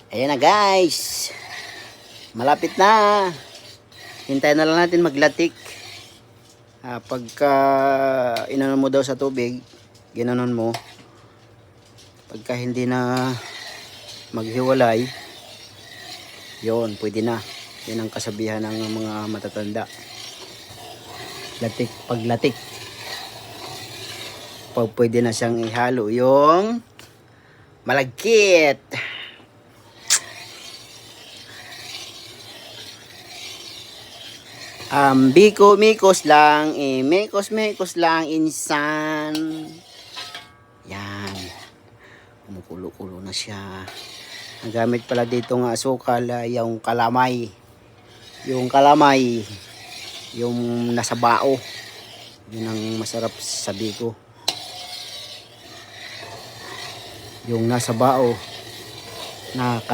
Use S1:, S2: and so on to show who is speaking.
S1: Ayan na guys. Malapit na. Hintayin na lang natin maglatik. Pagka inanon mo daw sa tubig, ginanon mo. Pagka hindi na maghiwalay, yon pwede na. Yan ang kasabihan ng mga matatanda. Latik, paglatik. Pag pwede na siyang ihalo yung malagkit. Biko mikos lang, mekos lang insan. Yan. Kumukulo-kulo na siya. Ang gamit pala dito ng asukal ay yung kalamay. Yung kalamay, yung nasa bao. Yun ang masarap sa biko. Yung nasa bao na